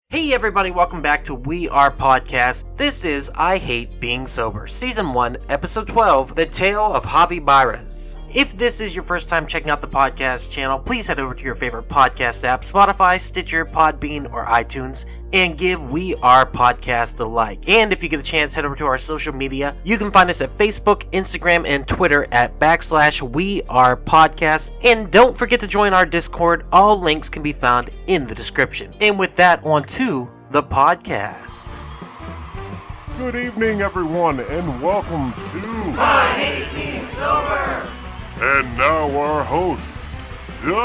Hey everybody, welcome back to We Are Podcast. This is I Hate Being Sober, Season 1, Episode 12, The Tale of Javi Baires. If this is your first time checking out the podcast channel, please head over to your favorite podcast app, Spotify, Stitcher, Podbean, or iTunes, and give We Are Podcast a like. And if you get a chance, head over to our social media. You can find us at Facebook, Instagram, and Twitter at /We Are Podcast. And don't forget to join our Discord. All links can be found in the description. And with that, on to the podcast. Good evening, everyone, and welcome to I Hate Being Sober! And now our host, Doug!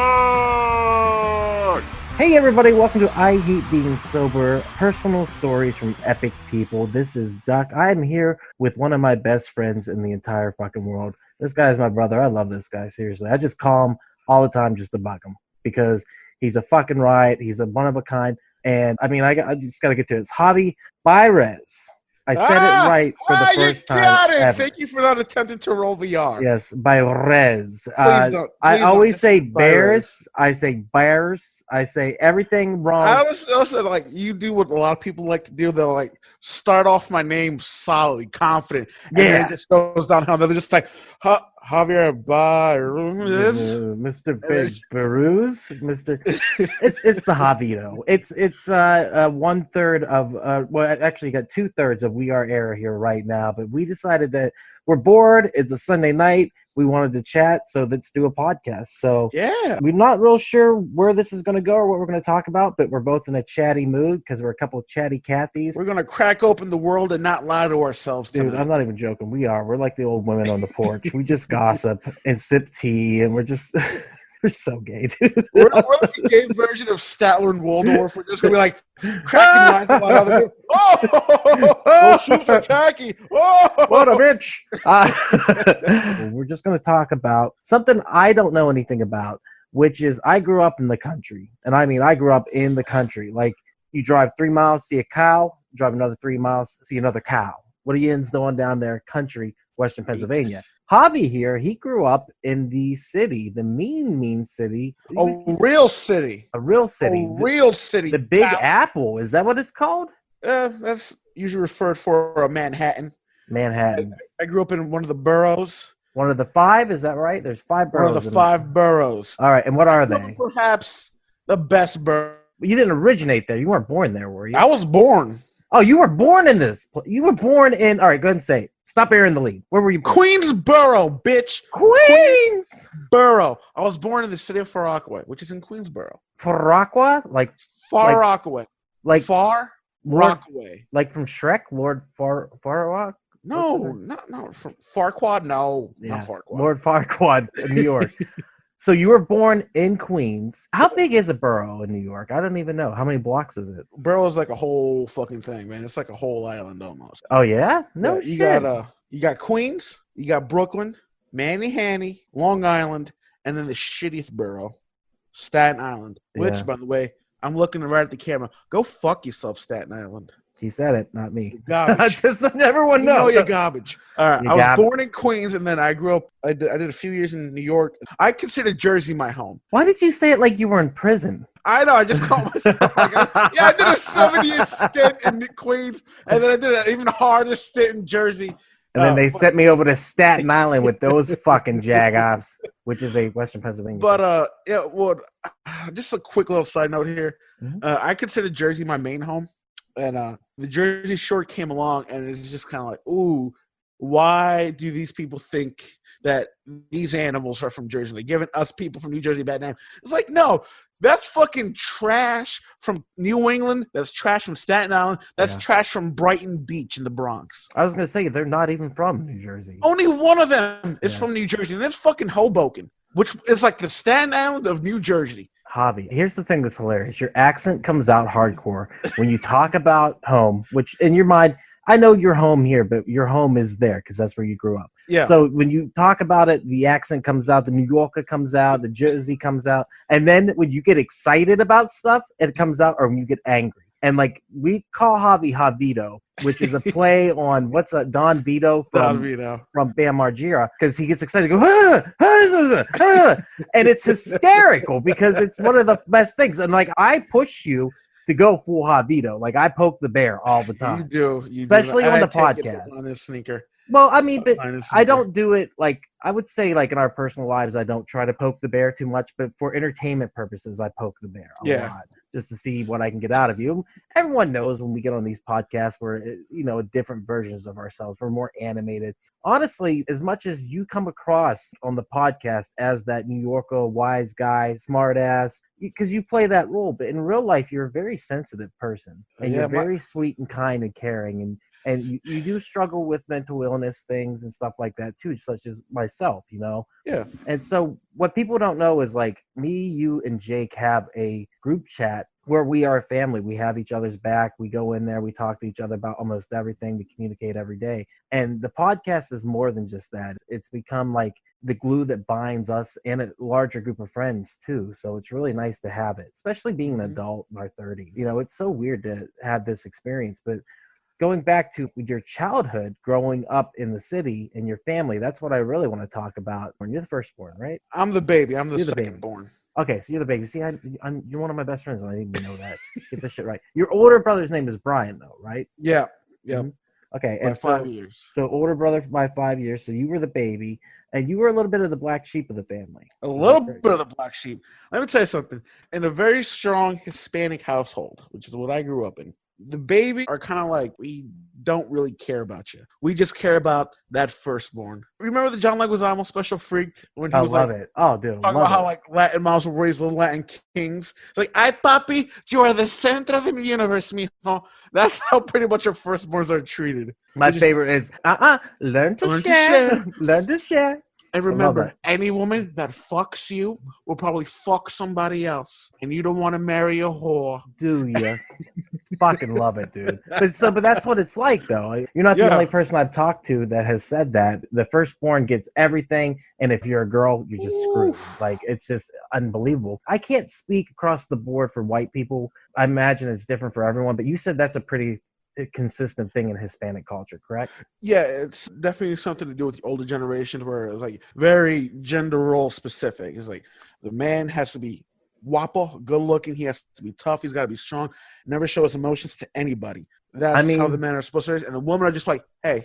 Hey everybody, welcome to I Hate Being Sober, personal stories from epic people. This is Duck. I am here with one of my best friends in the entire fucking world. This guy is my brother. I love this guy, seriously. I just call him all the time just to bug him because he's a fucking riot. He's a one of a kind. And I mean, I just got to get to it. It's Javi Baires. I said it right for the first time. You got it. Ever. Thank you for not attempting to roll the R. Yes, Baires. Please don't. I always say Baires. bears. I say bears. I say everything wrong. I also like you do what a lot of people like to do. They'll like start off my name solidly, confident, and then it just goes downhill. They're just like Javier Baires, Mr. Baruz, Mr. It's the Javito. It's 1/3 of well, actually got 2/3 of We Are Era here right now. But we decided that we're bored. It's a Sunday night. We wanted to chat, so let's do a podcast. So yeah, we're not real sure where this is going to go or what we're going to talk about, but we're both in a chatty mood because we're a couple of chatty Cathys. we're gonna crack open the world and not lie to ourselves. Dude, tonight. I'm not even joking. We are. We're like the old women on the porch. We just gossip and sip tea, and we're just we're so gay, dude. We're like the gay version of Statler and Waldorf. We're just gonna be like cracking lines about other people. Oh, shoes are tacky. Oh, What a bitch! We're just going to talk about something I don't know anything about, which is I grew up in the country, and I mean I grew up in the country. Like you drive 3 miles, see a cow, drive another 3 miles, see another cow. What are you doing down there, country, Western Pennsylvania? Javi here, he grew up in the city, the mean city. a real city. A real city. A real city. The Big town. Apple. Is that what it's called? That's usually referred for a Manhattan. Manhattan. I grew up in one of the boroughs. One of the 5, is that right? There's 5 boroughs. One of the 5 boroughs. All right, and what are they? Perhaps the best borough. You didn't originate there. You weren't born there, were you? I was born. Oh, you were born in this. You were born in. All right, go ahead and say it. Stop airing the lead. Where were you born? Queensboro, bitch. Queensboro. I was born in the city of Far Rockaway, which is in Queensboro. Far Rockaway? Like Far Rockaway. Like Far Rockaway. Like from Shrek, Lord Farquaad? No, not from Farquaad. No, Yeah. not Farquaad. Lord Farquaad in New York. So you were born in Queens. How big is a borough in New York? I don't even know. How many blocks is it? Borough is like a whole fucking thing, man. It's like a whole island almost. Oh yeah? No Yeah, shit. you got Queens, you got Brooklyn, Manhattan, Long Island, and then the shittiest borough, Staten Island. Which, Yeah. by the way, I'm looking right at the camera. Go fuck yourself, Staten Island. He said it, not me. Garbage. Just everyone You know knows. you're garbage. All right, You're I was garbage. born in Queens, and then I grew up. I did a few years in New York. I consider Jersey my home. Why did you say it like you were in prison? I know. I just called myself. I did a 7-year stint in Queens, and then I did an even harder stint in Jersey. And then they sent me over to Staten Island with those fucking jagoffs, which is a Western Pennsylvania. But yeah. Well, just a quick little side note here. Mhm. I consider Jersey my main home, and the Jersey Shore came along, and it's just kind of like, ooh, why do these people think that these animals are from Jersey? They're giving us people from New Jersey a bad name. It's like, no, that's fucking trash from New England. That's trash from Staten Island. That's trash from Brighton Beach in the Bronx. I was going to say, they're not even from New Jersey. Only one of them is Yeah. from New Jersey, and that's fucking Hoboken, which is like the Staten Island of New Jersey. Javi, here's the thing that's hilarious. Your accent comes out hardcore when you talk about home, which in your mind, I know you're home here, but your home is there because that's where you grew up. Yeah. So when you talk about it, the accent comes out, the New Yorker comes out, the Jersey comes out. And then when you get excited about stuff, it comes out, or when you get angry. And like we call Javi Javito, which is a play on Don Vito from Bam Margera, because he gets excited, and it's hysterical because it's one of the best things. And like I push you to go full Javito. Like I poke the bear all the You time, do. especially on the podcast. On his sneaker. Well, I mean, but On his I sneaker. don't do it like I would say like in our personal lives. I don't try to poke the bear too much, but for entertainment purposes, I poke the bear a lot just to see what I can get out of you. Everyone knows when we get on these podcasts, we're different versions of ourselves. We're more animated. Honestly, as much as you come across on the podcast as that New Yorker wise guy, smart ass, because you play that role, but in real life, you're a very sensitive person, and you're very sweet and kind and caring, and you do struggle with mental illness things and stuff like that too, such as myself, Yeah. And so what people don't know is like me, you, and Jake have a group chat where we are a family. We have each other's back. We go in there. We talk to each other about almost everything. We communicate every day. And the podcast is more than just that. It's become like the glue that binds us and a larger group of friends too. So it's really nice to have it, especially being an adult in our 30s. It's so weird to have this experience, but going back to your childhood, growing up in the city and your family, that's what I really want to talk about. When you're the firstborn, right? I'm the baby. I'm the You're the second baby. born. Okay, so you're the baby. See, you're one of my best friends, and I didn't even know that. Get this shit right. Your older brother's name is Brian, though, right? Yeah. Yeah. Mm-hmm. Okay, By and 5 years. So older brother by 5 years. So you were the baby, and you were a little bit of the black sheep of the family. A little bit of the black sheep. Let me tell you something. In a very strong Hispanic household, which is what I grew up in, the baby are kind of like, we don't really care about you. We just care about that firstborn. Remember the John Leguizamo special Freaked? When he was love it. Oh, dude. Talking about how like Latin moms will raise little Latin kings. It's like, ay, papi, you are the center of the universe, mijo. That's how pretty much our firstborns are treated. My favorite is, learn to share. Learn to share. And remember, any woman that fucks you will probably fuck somebody else. And you don't want to marry a whore. Do you? Fucking love it, dude. But that's what it's like, though. You're not the only person I've talked to that has said that. The firstborn gets everything, and if you're a girl, you're just screwed. Like, it's just unbelievable. I can't speak across the board for white people. I imagine it's different for everyone, but you said that's a pretty consistent thing in Hispanic culture, correct? Yeah, it's definitely something to do with the older generations where it's like very gender role specific. It's like the man has to be guapo, good looking. He has to be tough. He's got to be strong. Never show his emotions to anybody. That's how the men are supposed to. And the women are just like, hey,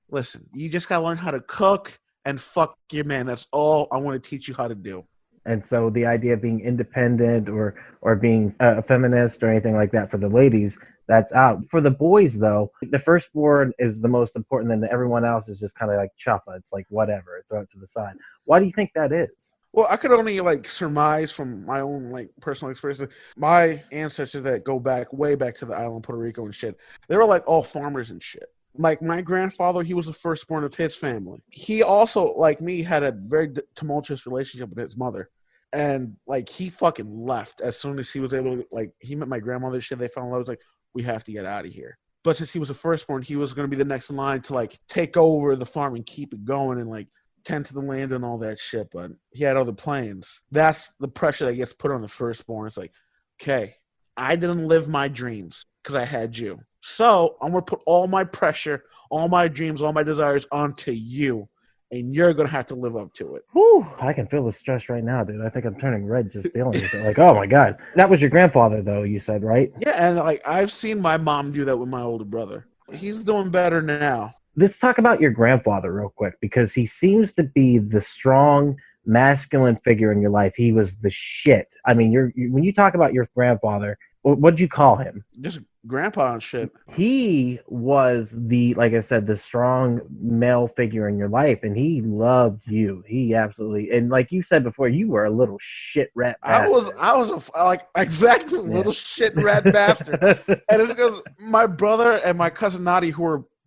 listen, you just got to learn how to cook and fuck your man. That's all I want to teach you how to do. And so the idea of being independent or being a feminist or anything like that for the ladies, that's out. For the boys, though, the firstborn is the most important, and everyone else is just kind of like chuffa. It's like whatever, throw it to the side. Why do you think that is? Well, I could only surmise from my own personal experience. My ancestors that go way back to the island, Puerto Rico and shit, they were all farmers and shit. Like my grandfather, he was the firstborn of his family. He also, like me, had a very tumultuous relationship with his mother. And he fucking left as soon as he was able to, he met my grandmother and shit. They fell in love. It was like, we have to get out of here. But since he was the firstborn, he was going to be the next in line to take over the farm and keep it going and tend to the land and all that shit. But he had other plans. That's the pressure that gets put on the firstborn. It's like, okay, I didn't live my dreams because I had you. So I'm going to put all my pressure, all my dreams, all my desires onto you. And you're going to have to live up to it. Whew, I can feel the stress right now, dude. I think I'm turning red just feeling it. Oh, my God. That was your grandfather, though, you said, right? Yeah, and I've seen my mom do that with my older brother. He's doing better now. Let's talk about your grandfather real quick, because he seems to be the strong, masculine figure in your life. He was the shit. I mean, when you talk about your grandfather, what did you call him? Just grandpa and shit. He was like I said, the strong male figure in your life, and he loved you. He absolutely, and like you said before, you were a little shit rat bastard. I was exactly little shit rat bastard. And it's because my brother and my cousin Nadia,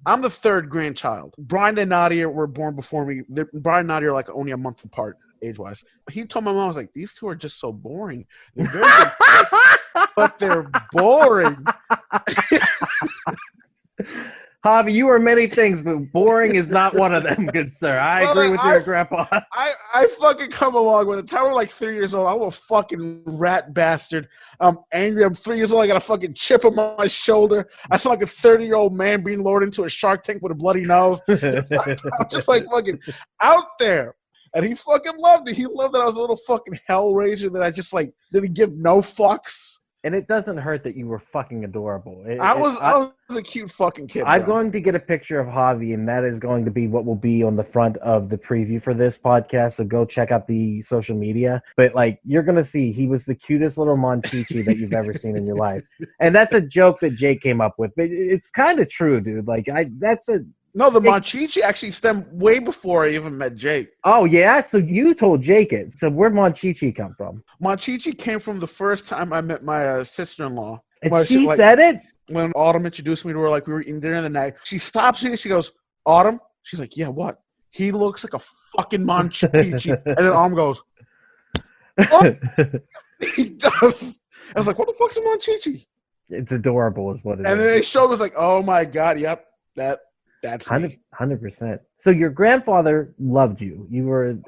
I'm the third grandchild. Brian and Nadia were born before me. Brian and Nadia are only a month apart age-wise. He told my mom, I was like, these two are just so boring. They're very good kids, but they're boring. Javi, you are many things, but boring is not one of them, good sir. I agree with your grandpa. I fucking come along with it. The time we're 3 years old, I'm a fucking rat bastard. I'm angry. I'm 3 years old. I got a fucking chip on my shoulder. I sound like a 30-year-old man being lured into a Shark Tank with a bloody nose. I'm just fucking out there. And he fucking loved it. He loved that I was a little fucking hellraiser that I just didn't give no fucks. And it doesn't hurt that you were fucking adorable. I was a cute fucking kid. I'm bro. going to get a picture of Javi, and that is going to be what will be on the front of the preview for this podcast. So go check out the social media. But like, you're going to see he was the cutest little Monchichi that you've ever seen in your life. And that's a joke that Jake came up with. But it's kind of true, dude. Like, No, the Monchichi actually stemmed way before I even met Jake. Oh, yeah? So you told Jake it. So where'd Monchichi come from? Monchichi came from the first time I met my sister-in-law. And she said it? When Autumn introduced me to her, like we were eating dinner the night, she stops me and she goes, Autumn? She's like, yeah, what? He looks like a fucking Monchichi. And then Autumn goes, oh, he does. I was like, what the fuck's a Monchichi? It's adorable is what it is. And then they showed us like, oh my God, yep, that's 100%. So your grandfather loved you. You were, and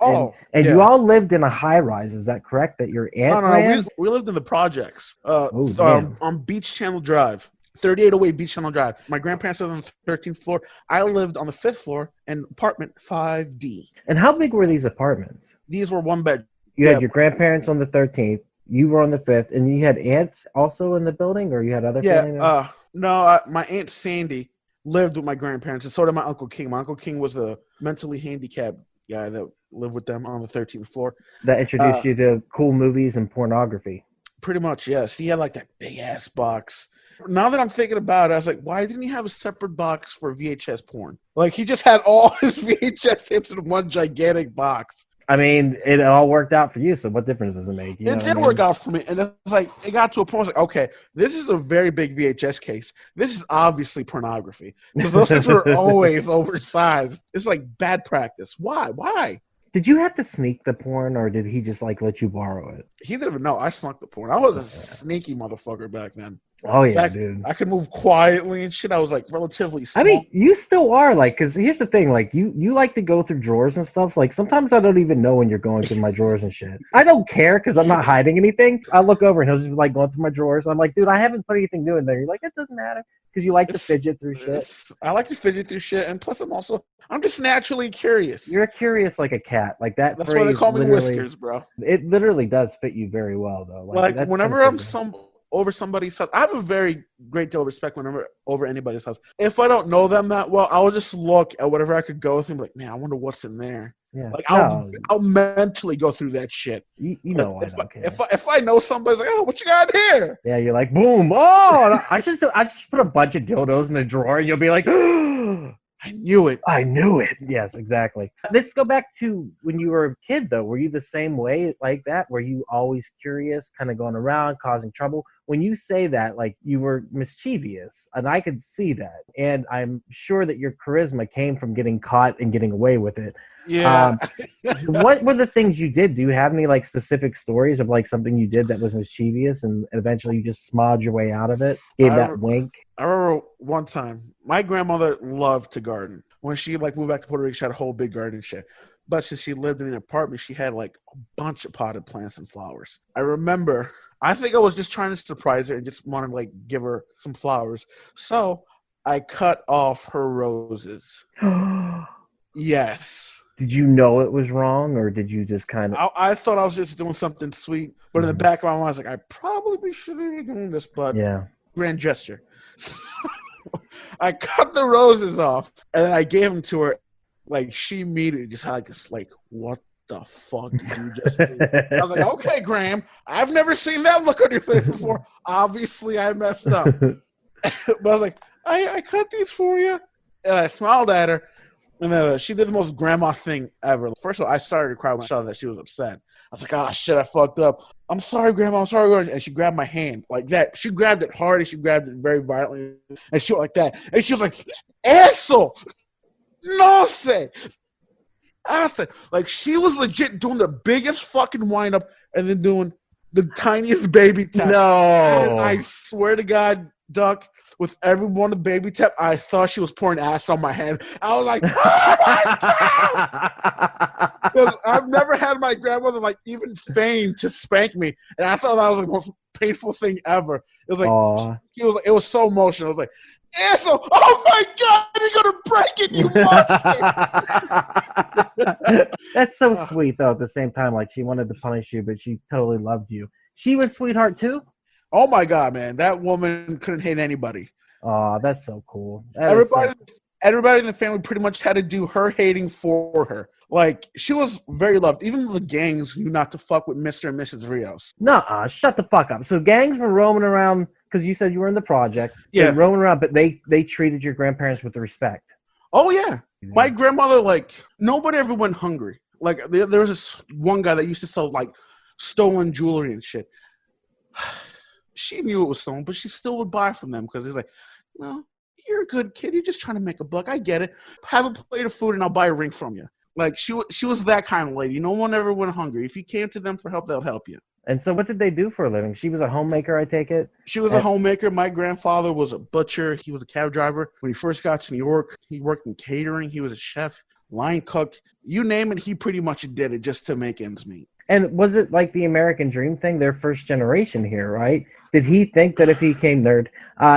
yeah. you all lived in a high rise. Is that correct? That your aunt ran? We lived in the projects. On Beach Channel Drive, 3808 Beach Channel Drive. My grandparents lived on the 13th floor. I lived on the 5th floor in apartment 5D. And how big were these apartments? These were one bed. You had your grandparents on the 13th. You were on the 5th, and you had aunts also in the building, or you had other family members? My aunt Sandy lived with my grandparents, and so did my Uncle King. My Uncle King was the mentally handicapped guy that lived with them on the 13th floor. That introduced you to cool movies and pornography. Pretty much, yes. He had like that big-ass box. Now that I'm thinking about it, I was like, why didn't he have a separate box for VHS porn? Like, he just had all his VHS tapes in one gigantic box. I mean, it all worked out for you, so what difference does it make? It did work out for me, and it's like it got to a point. I was like, okay, this is a very big VHS case. This is obviously pornography because those things were always oversized. It's like bad practice. Why? Did you have to sneak the porn, or did he just like let you borrow it? He didn't even know. I snuck the porn. I was a sneaky motherfucker back then. Oh yeah, dude. I could move quietly and shit. I was like relatively small. I mean, you still are like, because here's the thing, like you like to go through drawers and stuff. Like sometimes I don't even know when you're going through my drawers and shit. I don't care because I'm not hiding anything. I look over and he'll just be like going through my drawers. I'm like, dude, I haven't put anything new in there. You're like, it doesn't matter because you like to fidget through shit. I like to fidget through shit, and plus I'm just naturally curious. You're curious like a cat, like that. That's why they call me Whiskers, bro. It literally does fit you very well, though. Like whenever I'm over somebody's house, I have a very great deal of respect whenever over anybody's house. If I don't know them that well, I will just look at whatever I could go through and be like, man, I wonder what's in there. Yeah. Like I'll mentally go through that shit. You know like, I don't care. If I know somebody's like, oh, what you got here? Yeah, you're like, boom. Oh, I just put a bunch of dildos in a drawer, and you'll be like, I knew it. I knew it. Yes, exactly. Let's go back to when you were a kid, though. Were you the same way like that? Were you always curious, kind of going around, causing trouble? When you say that, like you were mischievous, and I could see that. And I'm sure that your charisma came from getting caught and getting away with it. Yeah. What were the things you did? Do you have any like specific stories of like something you did that was mischievous and eventually you just smiled your way out of it? Gave that wink? I remember one time, my grandmother loved to garden. When she like moved back to Puerto Rico, she had a whole big garden shit. But since she lived in an apartment, she had like a bunch of potted plants and flowers. I remember, I think I was just trying to surprise her and just wanted to like give her some flowers. So I cut off her roses. Yes. Did you know it was wrong, or did you just kind of... I thought I was just doing something sweet, but in the back of my mind, I was like, I probably shouldn't be doing this, but grand gesture. So I cut the roses off, and then I gave them to her. Like, she immediately just had like this, like, what the fuck did you just do? I was like, okay, Graham, I've never seen that look on your face before. Obviously, I messed up. But I was like, I cut these for you. And I smiled at her. And then she did the most grandma thing ever. First of all, I started to cry when I saw that she was upset. I was like, oh, shit, I fucked up. I'm sorry, Grandma. I'm sorry, Grandma. And she grabbed my hand like that. She grabbed it hard and she grabbed it very violently. And she went like that. And she was like, asshole. No sé. I said, like, she was legit doing the biggest fucking wind up and then doing the tiniest baby tap. No. And I swear to God, Duck, with every one of the baby tap, I thought she was pouring ass on my hand. I was like, oh my God! I've never had my grandmother like even feign to spank me. And I thought that was the most painful thing ever. It was like, it was so emotional. I was like, asshole, oh my God, you're going to break it, you monster! That's so sweet, though, at the same time. Like, she wanted to punish you, but she totally loved you. She was sweetheart, too? Oh my god, man, that woman couldn't hate anybody. Oh, that's so cool. That is so- Everybody in the family pretty much had to do her hating for her. Like, she was very loved. Even the gangs knew not to fuck with Mr. and Mrs. Rios. Nuh-uh, shut the fuck up. So gangs were roaming around because you said you were in the projects. Yeah. They're roaming around, but they treated your grandparents with respect. Oh, yeah. My grandmother, like, nobody ever went hungry. Like, there was this one guy that used to sell, like, stolen jewelry and shit. She knew it was stolen, but she still would buy from them because they're like, no, you're a good kid. You're just trying to make a buck. I get it. Have a plate of food and I'll buy a ring from you. Like, she was that kind of lady. No one ever went hungry. If you came to them for help, they'll help you. And so what did they do for a living? She was a homemaker, I take it? She was a homemaker. My grandfather was a butcher. He was a cab driver. When he first got to New York, he worked in catering. He was a chef, line cook. You name it, he pretty much did it just to make ends meet. And was it like the American dream thing? Their first generation here, right? Did he think that if he came nerd,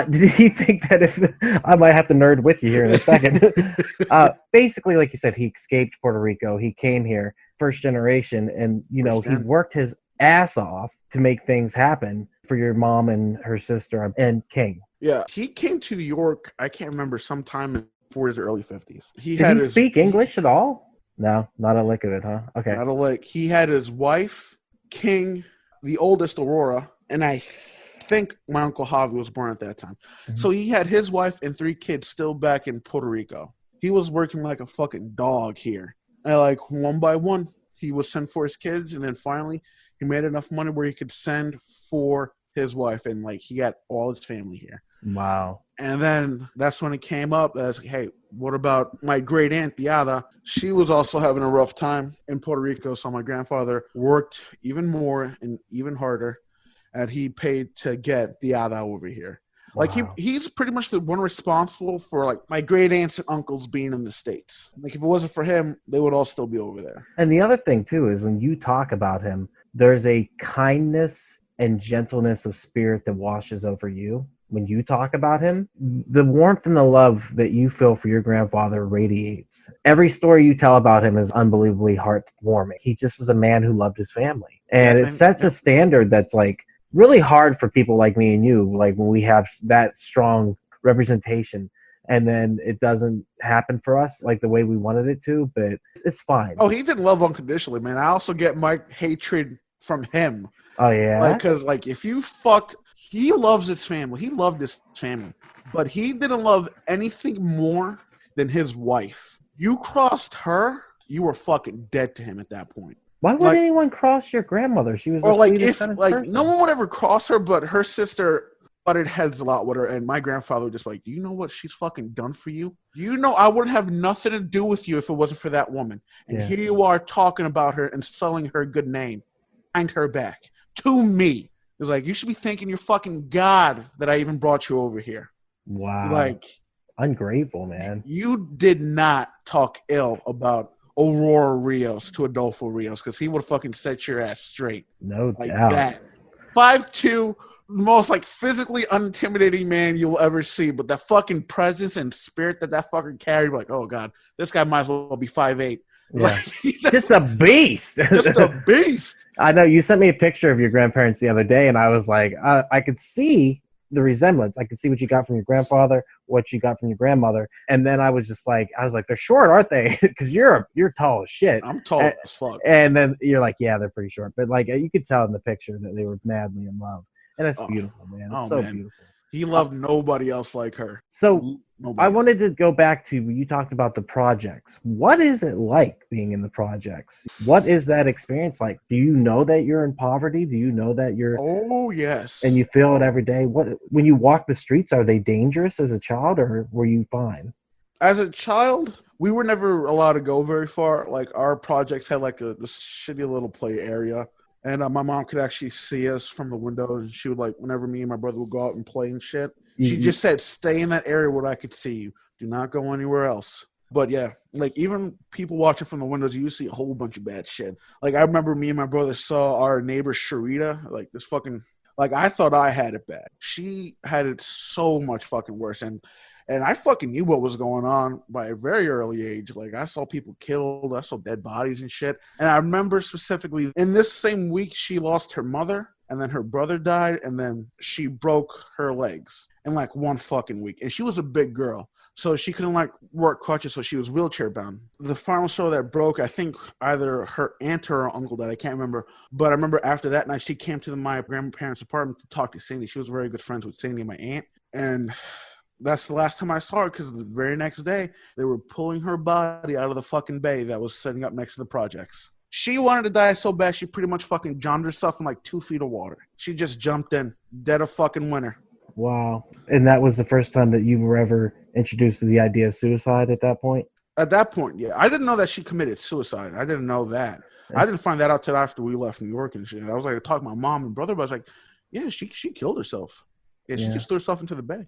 did he think that if I might have to nerd with you here in a second? Basically, like you said, he escaped Puerto Rico. He came here, first generation, and he worked his ass off to make things happen for your mom and her sister and King. Yeah, he came to New York. I can't remember, sometime in the 40s or early 50s. Did he speak English at all? No, not a lick of it, huh? Okay. Not a lick. He had his wife, King, the oldest, Aurora, and I think my Uncle Javi was born at that time. Mm-hmm. So he had his wife and 3 kids still back in Puerto Rico. He was working like a fucking dog here. And like one by one, he would send for his kids, and then finally he made enough money where he could send for his wife, and like he got all his family here. Wow. And then that's when it came up as, hey, what about my great aunt, the Ada? She was also having a rough time in Puerto Rico, so my grandfather worked even more and even harder, and he paid to get the Ada over here. Wow. Like, he's pretty much the one responsible for, like, my great aunts and uncles being in the States. Like, if it wasn't for him, they would all still be over there. And the other thing, too, is when you talk about him, there's a kindness and gentleness of spirit that washes over you. When you talk about him, the warmth and the love that you feel for your grandfather radiates. Every story you tell about him is unbelievably heartwarming. He just was a man who loved his family. And it sets a standard that's like really hard for people like me and you, like when we have that strong representation and then it doesn't happen for us like the way we wanted it to, but it's fine. Oh, he didn't love unconditionally, man. I also get my hatred from him. Oh, yeah? Like, because, like, if you fucked... He loves his family. He loved his family. But he didn't love anything more than his wife. You crossed her, you were fucking dead to him at that point. Why would anyone cross your grandmother? She was or the like sweetest if like person. No one would ever cross her, but her sister butted heads a lot with her, and my grandfather would just like, do you know what she's fucking done for you? You know I would have nothing to do with you if it wasn't for that woman. And here you are talking about her and selling her good name behind her back to me. It's like, you should be thanking your fucking God that I even brought you over here. Wow. Like, ungrateful, man. You did not talk ill about Aurora Rios to Adolfo Rios, because he would have fucking set your ass straight. No like doubt. That. 5'2", most like physically unintimidating man you'll ever see, but that fucking presence and spirit that fucker carried, like, oh God, this guy might as well be 5'8". Yeah. Like, just a beast. Just a beast. I know. You sent me a picture of your grandparents the other day, and I was like, I could see the resemblance. I could see what you got from your grandfather, what you got from your grandmother, and then I was like, they're short, aren't they? Because you're tall as shit. I'm tall as fuck. And then you're like, yeah, they're pretty short, but like you could tell in the picture that they were madly in love, and it's beautiful, man. It's so beautiful. He loved nobody else like her. So I wanted to go back to, you talked about the projects. What is it like being in the projects? What is that experience like? Do you know that you're in poverty? Do you know that you're... Oh, yes. And you feel it every day? When you walk the streets, are they dangerous as a child, or were you fine? As a child, we were never allowed to go very far. Like, our projects had like this shitty little play area. And my mom could actually see us from the window, and she would, like, whenever me and my brother would go out and play and shit, she just said, stay in that area where I could see you. Do not go anywhere else. But, yeah, like, even people watching from the windows, you see a whole bunch of bad shit. Like, I remember me and my brother saw our neighbor, Sharita, like, this fucking – like, I thought I had it bad. She had it so much fucking worse. And And I fucking knew what was going on by a very early age. Like, I saw people killed. I saw dead bodies and shit. And I remember specifically in this same week, she lost her mother, and then her brother died, and then she broke her legs in like one fucking week. And she was a big girl, so she couldn't like work crutches, so she was wheelchair bound. The final straw that broke, I think either her aunt or her uncle died. I can't remember. But I remember after that night, she came to my grandparents' apartment to talk to Sandy. She was very good friends with Sandy, my aunt. And that's the last time I saw her, because the very next day, they were pulling her body out of the fucking bay that was setting up next to the projects. She wanted to die so bad, she pretty much fucking drowned herself in like 2 feet of water. She just jumped in, dead of fucking winter. Wow. And that was the first time that you were ever introduced to the idea of suicide at that point? At that point, yeah. I didn't know that she committed suicide. I didn't know that. I didn't find that out till after we left New York and shit. I was like, talking to my mom and brother, but I was like, yeah, she killed herself. Yeah, she just threw herself into the bay.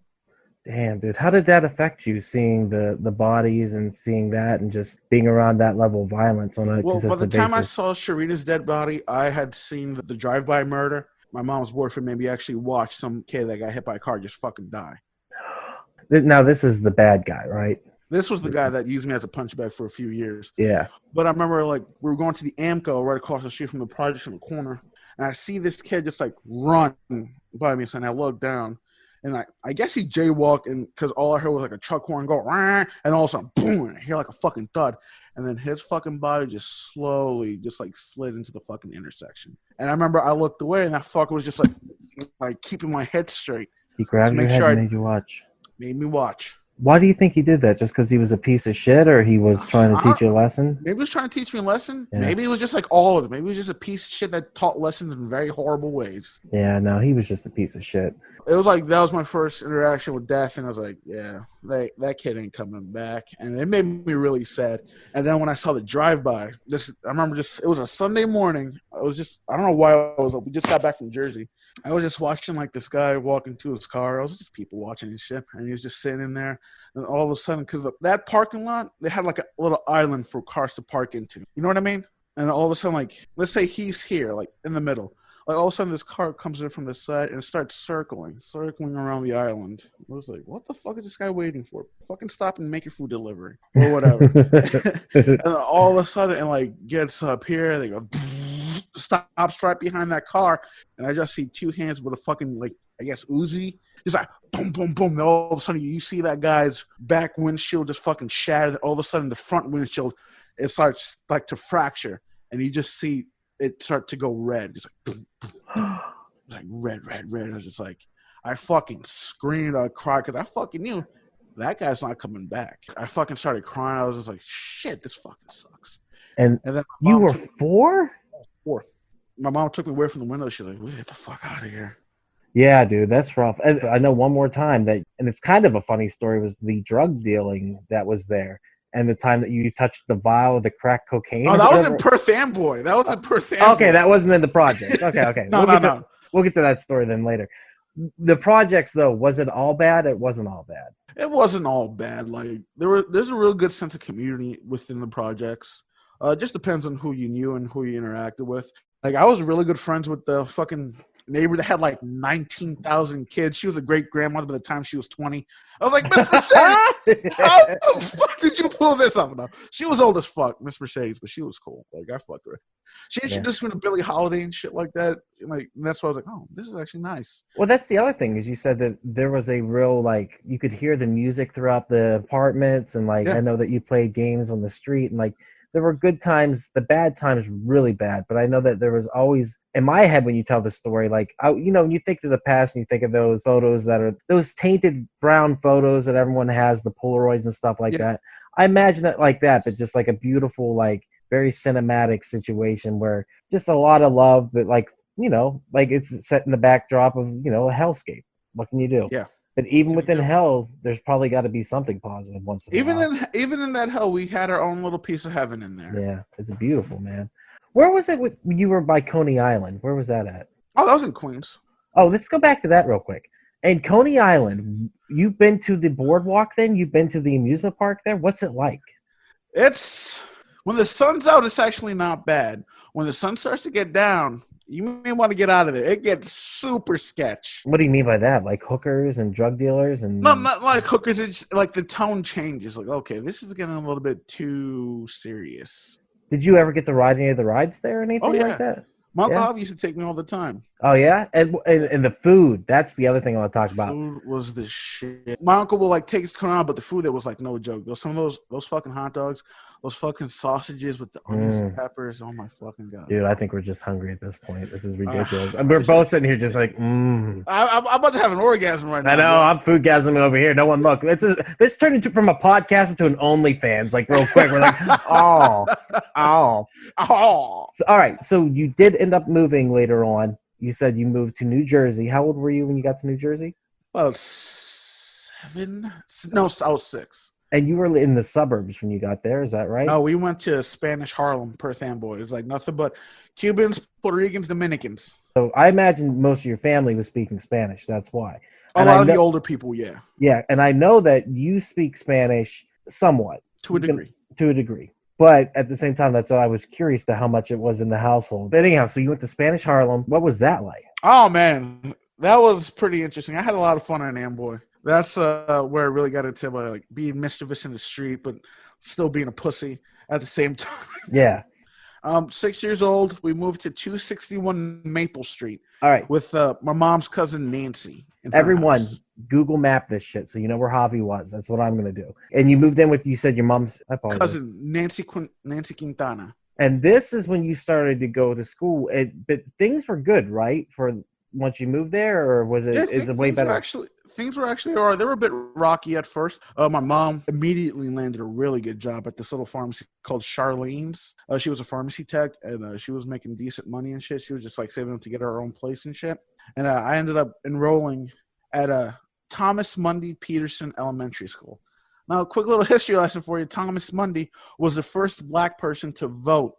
Damn, dude. How did that affect you, seeing the bodies and seeing that and just being around that level of violence on a consistent basis? By the time I saw Sharita's dead body, I had seen the drive-by murder. My mom's boyfriend made me actually watch some kid that got hit by a car just fucking die. Now, this is the bad guy, right? This was the guy that used me as a punch bag for a few years. Yeah. But I remember, like, we were going to the Amco right across the street from the project in the corner, and I see this kid just, like, run by me, so I look down. And I guess he jaywalked, and because all I heard was like a truck horn go, Rah! And all of a sudden, boom, and I hear like a fucking thud. And then his fucking body just slowly just like slid into the fucking intersection. And I remember I looked away, and that fucker was just like keeping my head straight. He grabbed your head and made you watch. Made me watch. Why do you think he did that? Just because he was a piece of shit, or he was trying to teach you a lesson? Maybe he was trying to teach me a lesson. Yeah. Maybe it was just like all of it. Maybe he was just a piece of shit that taught lessons in very horrible ways. Yeah, no, he was just a piece of shit. It was like that was my first interaction with death, and I was like, yeah, that kid ain't coming back. And it made me really sad. And then when I saw the drive-by, I remember it was a Sunday morning. I don't know why I was up. We just got back from Jersey. I was just watching like this guy walking to his car. I was just people watching his shit, and he was just sitting in there. And all of a sudden, because that parking lot, they had like a little island for cars to park into. You know what I mean? And all of a sudden, like, let's say he's here, like in the middle. Like all of a sudden, this car comes in from the side and it starts circling around the island. I was like, "What the fuck is this guy waiting for? Fucking stop and make your food delivery or whatever." And then all of a sudden, it like gets up here. They go stops right behind that car, and I just see two hands with a fucking like I guess Uzi. It's like boom, boom, boom. Then all of a sudden, you see that guy's back windshield just fucking shattered. All of a sudden, the front windshield it starts like to fracture, and you just see it start to go red. It's like boom, boom, boom. It's like red, red, red. I was just like, I fucking screamed, I cried because I fucking knew that guy's not coming back. I fucking started crying. I was just like, shit, this fucking sucks. And then you were 4? 4. My mom took me away from the window. She's like, get the fuck out of here. Yeah, dude, that's rough. And I know one more time and it's kind of a funny story, was the drug dealing that was there. And the time that you touched the vial of the crack cocaine. Oh, that was in Perth Amboy. That was in Perth Amboy. Okay, that wasn't in the project. Okay. No. We'll get to that story then later. The projects, though, was it all bad? It wasn't all bad. It wasn't all bad. Like there's a real good sense of community within the projects. It just depends on who you knew and who you interacted with. Like I was really good friends with the fucking neighbor that had like 19,000 kids. She was a great grandmother by the time she was 20. I was like, Miss Mercedes, how the fuck did you pull this up? No, she was old as fuck, Miss Mercedes, but she was cool. Like I fucked her. She introduced me to Billie Holiday and shit like that. Like and that's why I was like, oh, this is actually nice. Well, that's the other thing is you said that there was a real like you could hear the music throughout the apartments and like I know that you played games on the street and like. There were good times, the bad times really bad, but I know that there was always, in my head when you tell the story, like, when you think to the past and you think of those photos that are, those tainted brown photos that everyone has, the Polaroids and stuff like that. I imagine it like that, but just like a beautiful, like, very cinematic situation where just a lot of love, but like, like it's set in the backdrop of, a hellscape. What can you do? Yeah. But even within hell, there's probably got to be something positive once in a while. Even in that hell, we had our own little piece of heaven in there. Yeah, it's beautiful, man. Where was it when you were by Coney Island? Where was that at? Oh, that was in Queens. Oh, let's go back to that real quick. And Coney Island, you've been to the boardwalk then? You've been to the amusement park there? What's it like? When the sun's out, it's actually not bad. When the sun starts to get down, you may want to get out of there. It gets super sketch. What do you mean by that? Like hookers and drug dealers and No, not like hookers. It's like the tone changes. Like, okay, this is getting a little bit too serious. Did you ever get to ride any of the rides there or anything Oh, yeah. like that? My uncle used to take me all the time. Oh yeah, and the food. That's the other thing I want to talk about. Food was the shit. My uncle will like take us to come around, but the food there was like no joke. Some of those fucking hot dogs, those fucking sausages with the onions and peppers. Oh my fucking god, dude! I think we're just hungry at this point. This is ridiculous. We're both sitting here just like, I'm about to have an orgasm right now. I know. Bro. I'm food gasming over here. No one look. This turned into from a podcast into an OnlyFans like real quick. We're like, oh. So, all right. So you did end up moving later on. You said you moved to New Jersey. How old were you when you got to New Jersey? About 7. No, I was 6. And you were in the suburbs when you got there. Is that right? No, we went to Spanish Harlem, Perth Amboy. It was like nothing but Cubans, Puerto Ricans, Dominicans. So I imagine most of your family was speaking Spanish. That's why. A lot of the older people, yeah. Yeah, and I know that you speak Spanish somewhat. To a degree. But at the same time, that's why I was curious to how much it was in the household. But anyhow, so you went to Spanish Harlem. What was that like? Oh, man. That was pretty interesting. I had a lot of fun in Amboy. That's where I really got into like being mischievous in the street, but still being a pussy at the same time. Yeah. 6 years old, we moved to 261 Maple Street. All right. With my mom's cousin, Nancy. Everyone, Google map this shit so you know where Javi was. That's what I'm going to do. And you moved in with, you said your mom's cousin, Nancy Quintana. And this is when you started to go to school. But things were good, right? For once you moved there, or was it? Yeah, is it way better? Things were actually all right. They were a bit rocky at first. My mom immediately landed a really good job at this little pharmacy called Charlene's. She was a pharmacy tech, and she was making decent money and shit. She was just like saving up to get her own place and shit. And I ended up enrolling at Thomas Mundy Peterson Elementary School. Now, a quick little history lesson for you. Thomas Mundy was the first black person to vote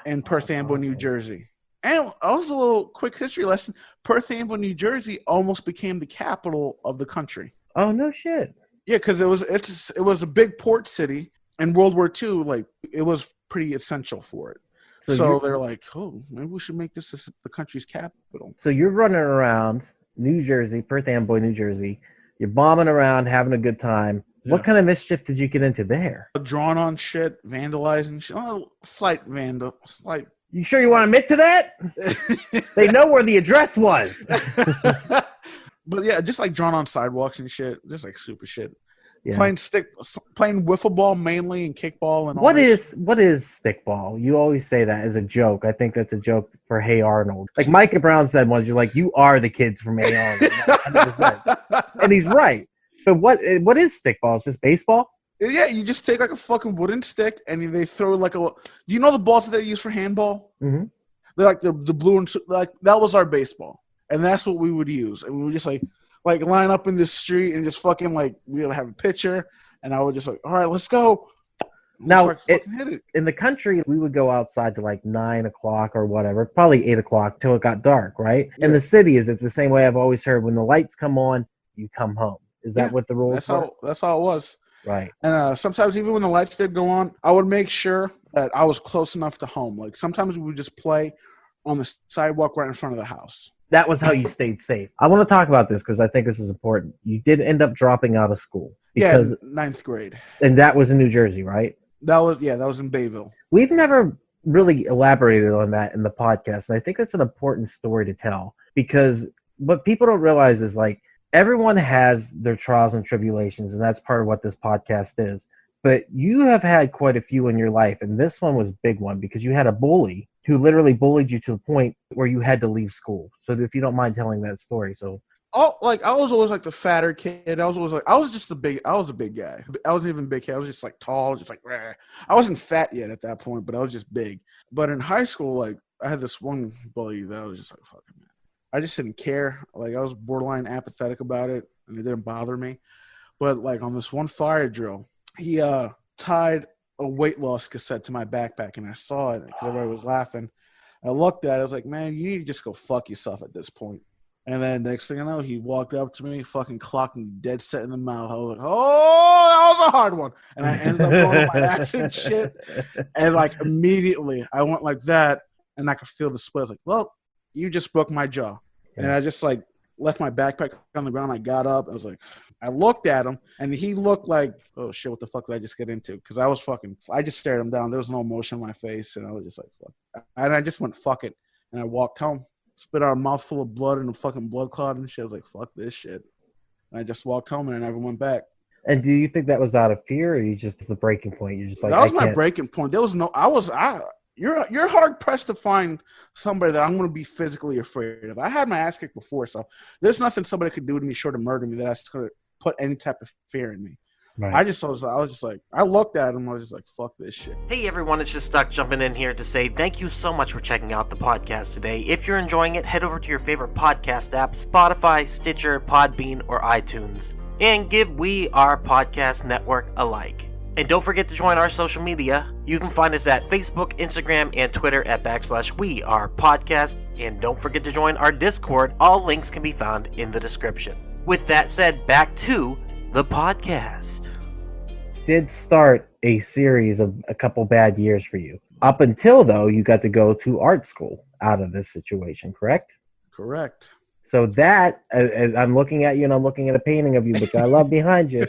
in Perth Amboy, New Jersey. And also a little quick history lesson. Perth Amboy, New Jersey almost became the capital of the country. Oh, no shit. Yeah, because it was a big port city. In World War II, like, it was pretty essential for it. So they're like, oh, maybe we should make this the country's capital. So you're running around New Jersey, Perth Amboy, New Jersey. You're bombing around, having a good time. Yeah. What kind of mischief did you get into there? Drawn on shit, vandalizing shit. Oh, slight. You sure you want to admit to that? They know where the address was. But yeah, just like drawn on sidewalks and shit. Just like super shit. Yeah. Playing wiffle ball mainly and kickball and all what is stickball? You always say that as a joke. I think that's a joke for Hey Arnold. Like Micah Brown said once, you're like, you are the kids from Hey Arnold. 100%. And he's right. But what is stickball? It's just baseball? Yeah, you just take like a fucking wooden stick and they throw like do you know the balls that they use for handball? Mm-hmm. They're like the blue and like that was our baseball. And that's what we would use. And we would just like line up in the street and just fucking like we would have a pitcher and I would just like, all right, let's go. Now in the country we would go outside to like 9 o'clock or whatever, probably 8 o'clock till it got dark, right? Yeah. In the city, is it the same way? I've always heard when the lights come on, you come home. Is that what the rules were? That's how it was. Right. And sometimes even when the lights did go on, I would make sure that I was close enough to home. Like sometimes we would just play on the sidewalk right in front of the house. That was how you stayed safe. I want to talk about this because I think this is important. You did end up dropping out of school. Yeah, 9th grade. And that was in New Jersey, right? That was in Bayville. We've never really elaborated on that in the podcast. And I think that's an important story to tell because what people don't realize is like, everyone has their trials and tribulations, and that's part of what this podcast is. But you have had quite a few in your life, and this one was a big one because you had a bully who literally bullied you to the point where you had to leave school. So if you don't mind telling that story. Oh, like I was always like the fatter kid. I was a big guy. I wasn't even big kid. I was just like tall, just like rah. I wasn't fat yet at that point, but I was just big. But in high school, like I had this one bully that I was just like, fucking man. I just didn't care. Like I was borderline apathetic about it, and it didn't bother me. But like on this one fire drill, he tied a weight loss cassette to my backpack, and I saw it because everybody was laughing. I looked at it. I was like, man, you need to just go fuck yourself at this point. And then next thing I know, he walked up to me, fucking clocked me dead set in the mouth. I was like, oh, that was a hard one. And I ended up going on my ass and shit. And like immediately I went like that and I could feel the split. I was like, well, you just broke my jaw. Yeah. And I just like left my backpack on the ground. I got up. I was like, I looked at him and he looked like, oh shit, what the fuck did I just get into? Because I just stared him down. There was no emotion on my face. And I was just like, fuck. And I just went, fuck it. And I walked home. Spit out a mouthful of blood and a fucking blood clot and shit. I was like, fuck this shit. And I just walked home and I never went back. And do you think that was out of fear, or you just the breaking point? You're just like, that was my breaking point. There was no, you're hard pressed to find somebody that I'm going to be physically afraid of. I had my ass kicked before, so there's nothing somebody could do to me short of murder me that's going to put any type of fear in me. Right. I was just like, I looked at him. I was just like, fuck this shit. Hey everyone, it's just Duck jumping in here to say thank you so much for checking out the podcast today. If you're enjoying it, head over to your favorite podcast app, Spotify, Stitcher, Podbean, or iTunes, and give We Are Podcast Network a like. And don't forget to join our social media. You can find us at Facebook, Instagram, and Twitter at /We Are Podcast. And don't forget to join our Discord. All links can be found in the description. With that said, back to the podcast. Did start a series of a couple bad years for you. Up until, though, you got to go to art school out of this situation, correct? Correct. So that, I'm looking at you and I'm looking at a painting of you, which I love behind you.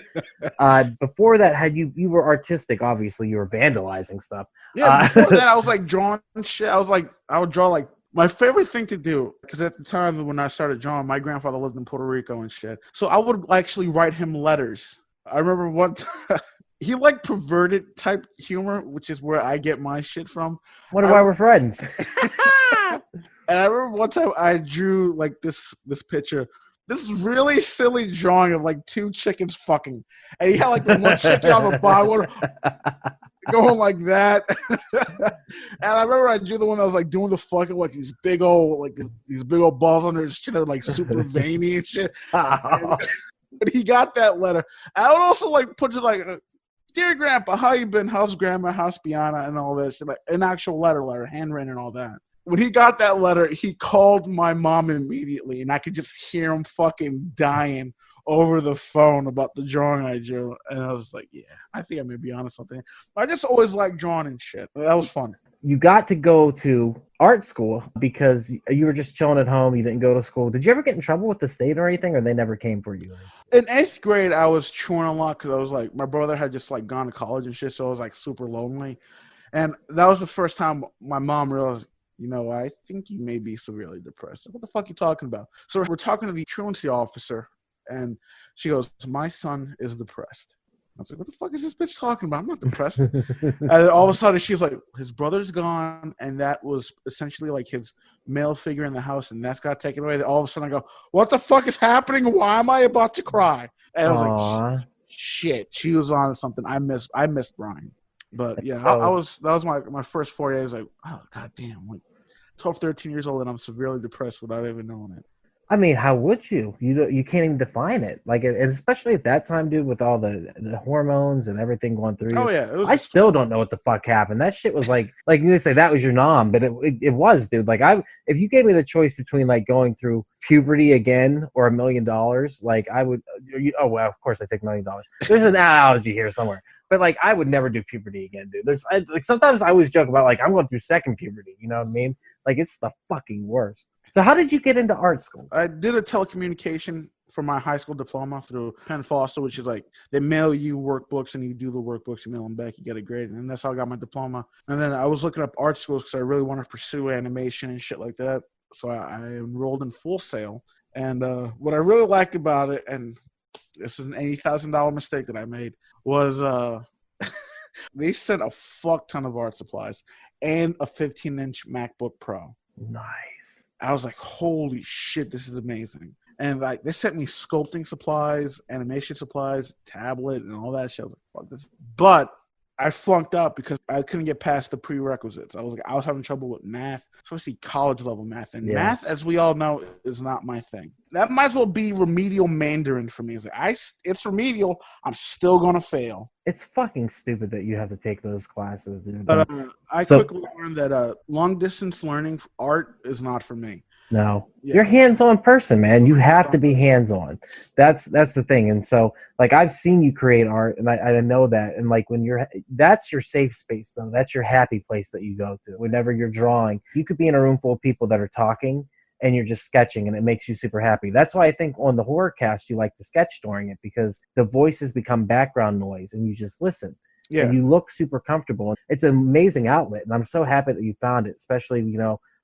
Before that, you were artistic, obviously. You were vandalizing stuff. Yeah, before that, I was like drawing shit. I would draw like, my favorite thing to do, because at the time when I started drawing, my grandfather lived in Puerto Rico and shit. So I would actually write him letters. I remember one time, he liked perverted type humor, which is where I get my shit from. Wonder why we're friends. And I remember one time I drew like this picture. This really silly drawing of like two chickens fucking. And he had like the one chicken on the bottom going like that. And I remember I drew the one that was like doing the fucking like these big old balls under his chin that were like super veiny and shit. But he got that letter. I would also like put it like, dear Grandpa, how you been? How's Grandma? How's Biana? And all this. Like an actual letter, handwritten and all that. When he got that letter, he called my mom immediately, and I could just hear him fucking dying over the phone about the drawing I drew. And I was like, yeah, I think I may be onto something. I just always liked drawing and shit. That was fun. You got to go to art school because you were just chilling at home. You didn't go to school. Did you ever get in trouble with the state or anything, or they never came for you? In 8th grade, I was chewing a lot because I was like, my brother had just like gone to college and shit, so I was like super lonely. And that was the first time my mom realized, you know, I think you may be severely depressed. What the fuck are you talking about? So we're talking to the truancy officer, and she goes, my son is depressed. I was like, what the fuck is this bitch talking about? I'm not depressed. And all of a sudden, she's like, his brother's gone, and that was essentially like his male figure in the house, and that's got taken away. All of a sudden, I go, what the fuck is happening? Why am I about to cry? And I was like, shit. She was on something. I missed Brian. But yeah, that was my first 4 days. Like, oh, god damn, I'm like 12, 13 years old, and I'm severely depressed without even knowing it. I mean, how would you? You can't even define it. Like, and especially at that time, dude, with all the hormones and everything going through you. Oh yeah, I still don't know what the fuck happened. That shit was like you say that was your nom, but it was, dude. Like, if you gave me the choice between like going through puberty again or $1 million, like I would. Oh well, of course I take $1 million. There's an analogy here somewhere. But, like, I would never do puberty again, dude. Sometimes I always joke about, like, I'm going through second puberty. You know what I mean? Like, it's the fucking worst. So how did you get into art school? I did a telecommunication for my high school diploma through Penn Foster, which is, like, they mail you workbooks, and you do the workbooks, you mail them back, you get a grade. And that's how I got my diploma. And then I was looking up art schools because I really wanted to pursue animation and shit like that. So I enrolled in Full Sail. And what I really liked about it, and this is an $80,000 mistake that I made, was they sent a fuck ton of art supplies and a 15-inch MacBook Pro. Nice. I was like, holy shit, this is amazing. And like they sent me sculpting supplies, animation supplies, tablet, and all that shit. I was like, fuck this. But I flunked out because I couldn't get past the prerequisites. I was having trouble with math, especially college level math. And math, as we all know, is not my thing. That might as well be remedial Mandarin for me. It's like, it's remedial. I'm still gonna fail. It's fucking stupid that you have to take those classes, dude. But I quickly learned that long distance learning art is not for me. No, Yeah. you're a hands-on person, man. You have to be hands-on. That's the thing. And so, like, I've seen you create art, and I know that. And like, that's your safe space, though. That's your happy place that you go to. Whenever you're drawing, you could be in a room full of people that are talking, and you're just sketching, and it makes you super happy. That's why I think on the Horrorcast you like to sketch during it, because the voices become background noise, and you just listen. Yeah. And you look super comfortable. It's an amazing outlet, and I'm so happy that you found it, especially,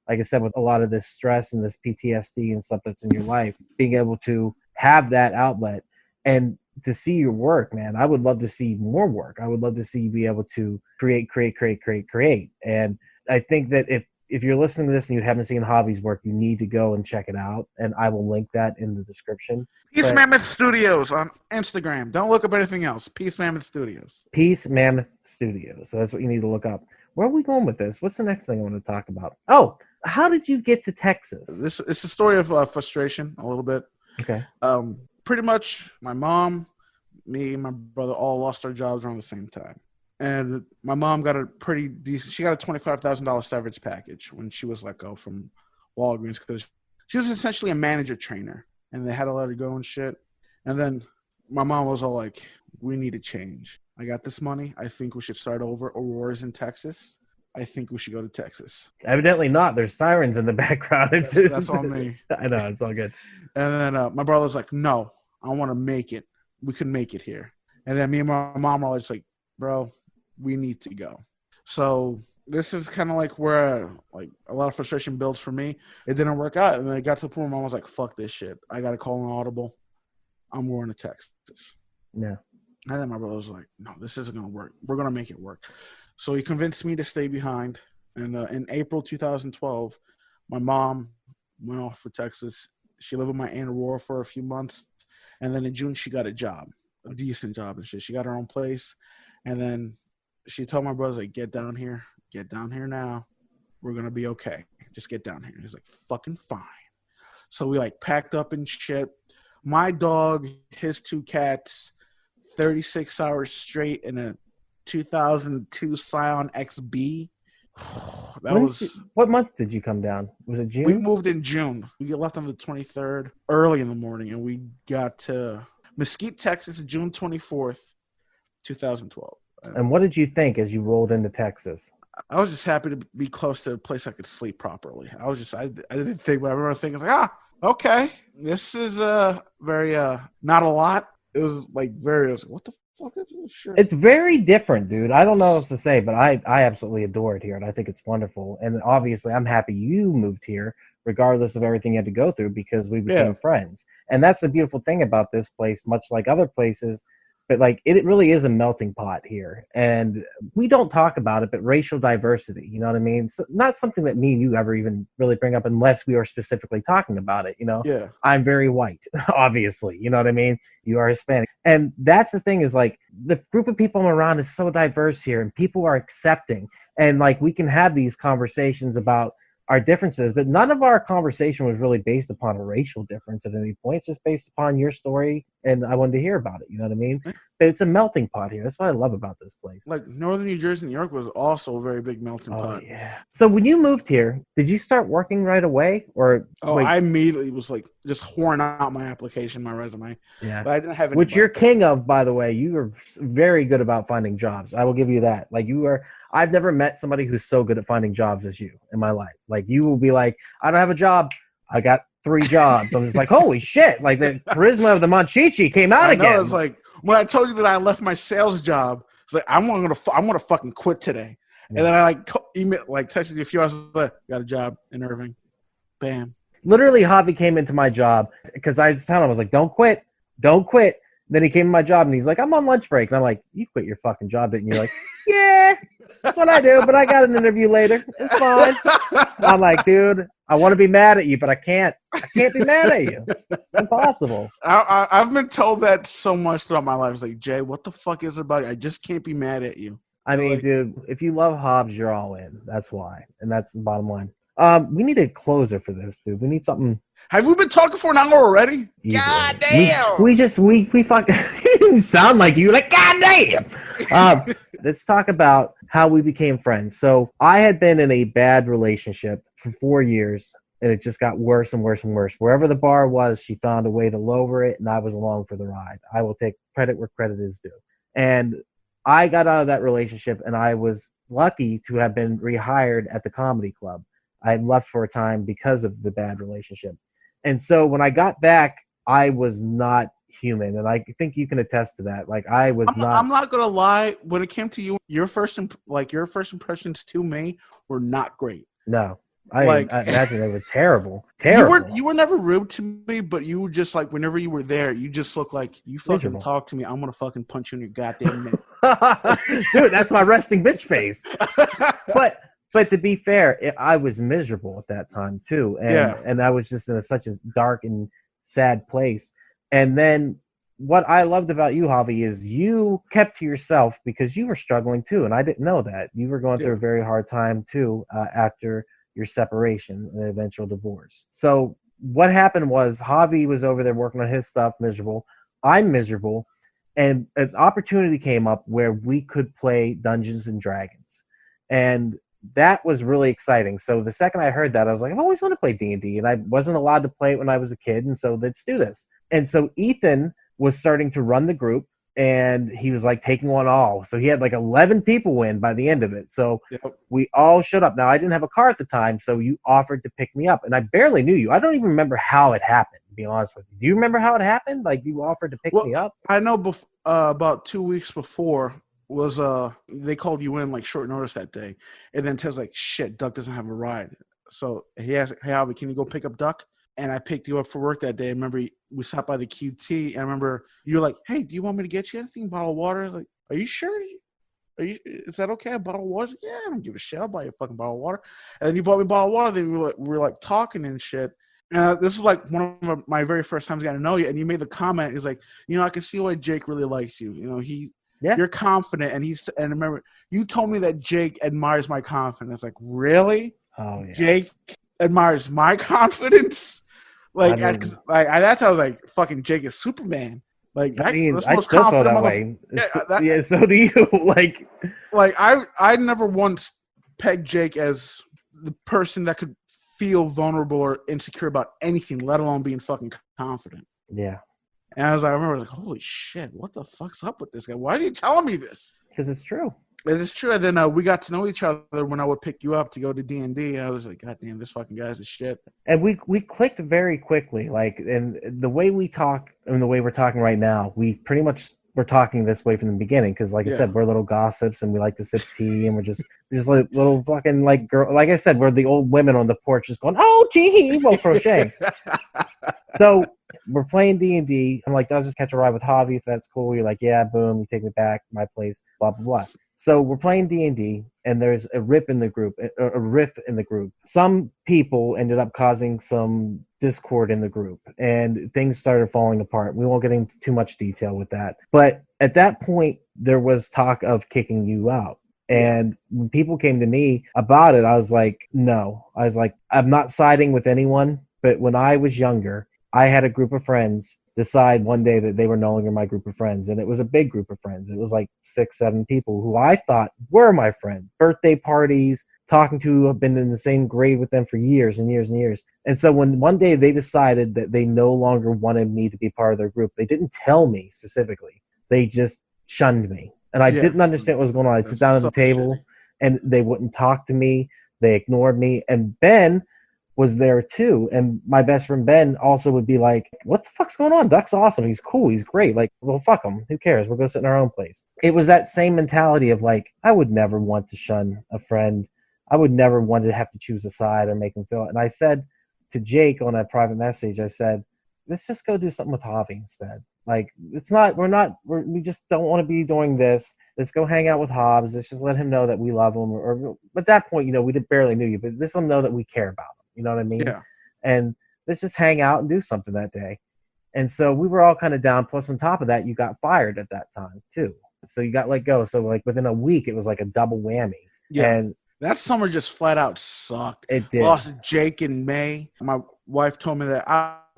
like I said, with a lot of this stress and this PTSD and stuff that's in your life, being able to have that outlet and to see your work, man. I would love to see more work. I would love to see you be able to create. And I think that if you're listening to this and you haven't seen Javi's work, you need to go and check it out. And I will link that in the description. Peace Mammoth Studios on Instagram. Don't look up anything else. Peace Mammoth Studios. Peace Mammoth Studios. So that's what you need to look up. Where are we going with this? What's the next thing I want to talk about? Oh, how did you get to Texas? It's a story of frustration a little bit. Okay. Pretty much my mom, me, and my brother all lost our jobs around the same time. And my mom got a pretty decent, she got a $25,000 severance package when she was let go from Walgreens because she was essentially a manager trainer and they had to let her go and shit. And then my mom was all like, we need to change. I got this money. I think we should start over. Aurora's in Texas. I think we should go to Texas. Evidently not. There's sirens in the background. That's on me. I know. It's all good. And then my brother was like, no, I want to make it. We can make it here. And then me and my mom were always like, bro, we need to go. So this is kind of like where like a lot of frustration builds for me. It didn't work out. And then it got to the point where mom was like, fuck this shit. I got to call an audible. I'm going to Texas. Yeah. And then my brother was like, no, this isn't going to work. We're going to make it work. So he convinced me to stay behind. And in April 2012, my mom went off for Texas. She lived with my Aunt Aurora for a few months. And then in June, she got a job, a decent job and shit. She got her own place. And then she told my brother, like, get down here now. We're going to be okay. Just get down here. He's like, fucking fine. So we like packed up and shit. My dog, his two cats, 36 hours straight in a 2002 Scion XB. What month did you come down? Was it June? We moved in June. We left on the 23rd, early in the morning, and we got to Mesquite, Texas, June 24th, 2012. And what did you think as you rolled into Texas? I was just happy to be close to a place I could sleep properly. I didn't think, but I remember thinking, like, okay, this is very, not a lot. It was like I was like, what the fuck is this shit? It's very different, dude. I don't know what to say, but I absolutely adore it here, and I think it's wonderful. And obviously, I'm happy you moved here, regardless of everything you had to go through, because we became friends. And that's the beautiful thing about this place, much like other places. But like it really is a melting pot here, and we don't talk about it. But racial diversity, you know what I mean? It's not something that me and you ever even really bring up, unless we are specifically talking about it. You know, I'm very white, obviously. You know what I mean? You are Hispanic, and that's the thing is like the group of people I'm around is so diverse here, and people are accepting, and like we can have these conversations about our differences, but none of our conversation was really based upon a racial difference at any point. It's just based upon your story, and I wanted to hear about it. You know what I mean? But it's a melting pot here. That's what I love about this place. Like Northern New Jersey, New York was also a very big melting pot. Yeah. So when you moved here, did you start working right away, or? I immediately was like just whoring out my application, my resume. Yeah. But I didn't have any. Which you're king of, by the way. You are very good about finding jobs. I will give you that. Like you are. I've never met somebody who's so good at finding jobs as you in my life. Like you will be like, I don't have a job. I got 3 jobs. I'm just like, holy shit! Like the charisma of the Monchichi came out again. It's like when I told you that I left my sales job. It's like I'm gonna fucking quit today. Yeah. And then I texted you a few hours later. Got a job in Irving. Bam. Literally, Javi came into my job because I was telling him, I was like, don't quit. Then he came to my job and he's like, I'm on lunch break. And I'm like, you quit your fucking job, didn't you? You're like, yeah, that's what I do, but I got an interview later. It's fine. I'm like, dude, I want to be mad at you, but I can't. I can't be mad at you. It's impossible. I've been told that so much throughout my life. It's like, Jay, what the fuck is it about you? I just can't be mad at you. I mean, dude, if you love Hobbs, you're all in. That's why. And that's the bottom line. We need a closer for this, dude. We need something. Have we been talking for an hour already? Easily. God damn. We fucking you didn't sound like you. Like, God damn. Let's talk about how we became friends. So I had been in a bad relationship for 4 years, and it just got worse and worse and worse. Wherever the bar was, she found a way to lower it, and I was along for the ride. I will take credit where credit is due. And I got out of that relationship, and I was lucky to have been rehired at the comedy club. I had left for a time because of the bad relationship. And so when I got back, I was not human, and I think you can attest to that. Like I was not. I'm not gonna lie. When it came to you, your first impressions to me were not great. No, I imagine they were terrible. Terrible. You were never rude to me, but you were just like whenever you were there, you just looked like you fucking Miserable. talk to me. I'm gonna fucking punch you in your goddamn neck. Dude, that's my resting bitch face. But to be fair, I was miserable at that time too, and I was just in such a dark and sad place. And then what I loved about you, Javi, is you kept to yourself because you were struggling too, and I didn't know that. You were going through a very hard time too after your separation and eventual divorce. So what happened was Javi was over there working on his stuff, miserable. I'm miserable, and an opportunity came up where we could play Dungeons and Dragons, and that was really exciting. So the second I heard that, I was like, I've always wanted to play D&D, and I wasn't allowed to play it when I was a kid, and so let's do this. And so Ethan was starting to run the group, and he was like taking on all. So he had like 11 people in by the end of it. So we all showed up. Now, I didn't have a car at the time, so you offered to pick me up, and I barely knew you. I don't even remember how it happened, to be honest with you. Do you remember how it happened? Like you offered to pick me up? I know about 2 weeks before was they called you in like short notice that day, and then Ted's like, shit, Duck doesn't have a ride. So he asked, hey, Alvin, can you go pick up Duck? And I picked you up for work that day. I remember we stopped by the QT, and I remember you were like, hey, do you want me to get you anything? Bottle of water? I was like, are you sure? Is that okay? A bottle of water? Like, yeah, I don't give a shit. I'll buy you a fucking bottle of water. And then you bought me a bottle of water. Then we were like talking and shit. And this was like one of my very first times getting to know you. And you made the comment. He's like, I can see why Jake really likes you. You're confident. And remember, you told me that Jake admires my confidence. Like, really? Oh, yeah. Jake admires my confidence? Like, that's how I was like, fucking Jake is Superman. Like, I still feel that way. Yeah, so do you. like I never once pegged Jake as the person that could feel vulnerable or insecure about anything, let alone being fucking confident. Yeah. And I remember like, holy shit, what the fuck's up with this guy? Why is he telling me this? Because it's true. It is true. And then we got to know each other when I would pick you up to go to D&D. I was like, God damn, this fucking guy's the shit. And we clicked very quickly. Like, and the way we talk and the way we're talking right now, we pretty much were talking this way from the beginning. Because, like I said, we're little gossips and we like to sip tea and we're just like little fucking like girl. Like I said, we're the old women on the porch just going, oh, gee, while crocheting. So we're playing D&D. I'm like, I'll just catch a ride with Javi if that's cool. You're like, yeah, boom. You take me back, my place, blah, blah, blah. So we're playing D&D, and there's a rift in the group. Some people ended up causing some discord in the group, and things started falling apart. We won't get into too much detail with that. But at that point, there was talk of kicking you out. And when people came to me about it, I was like, no. I was like, I'm not siding with anyone. But when I was younger, I had a group of friends decide one day that they were no longer my group of friends. And it was a big group of friends. It was like 6-7 people who I thought were my friends. Birthday parties, talking to, have been in the same grade with them for years and years and years. And so when one day they decided that they no longer wanted me to be part of their group, they didn't tell me specifically. They just shunned me. And I didn't understand what was going on. I'd sit down at the table and they wouldn't talk to me. They ignored me. And Ben was there too, and my best friend Ben also would be like, what the fuck's going on? Duck's awesome, he's cool, he's great. Like, well, fuck him, who cares, we'll go sit in our own place. It was that same mentality of like, I would never want to shun a friend. I would never want to have to choose a side or make him feel it. And I said to Jake on a private message, I said, let's just go do something with Javi instead. Like, we just don't want to be doing this. Let's go hang out with Hobbs. Let's just let him know that we love him. Or at that point, we barely knew you, but let's let him know that we care about him. You know what I mean? Yeah. And let's just hang out and do something that day. And so we were all kind of down. Plus, on top of that, you got fired at that time too. So you got let go. So like within a week, it was like a double whammy. Yeah. And that summer just flat out sucked. It did. Lost Jake in May. My wife told me that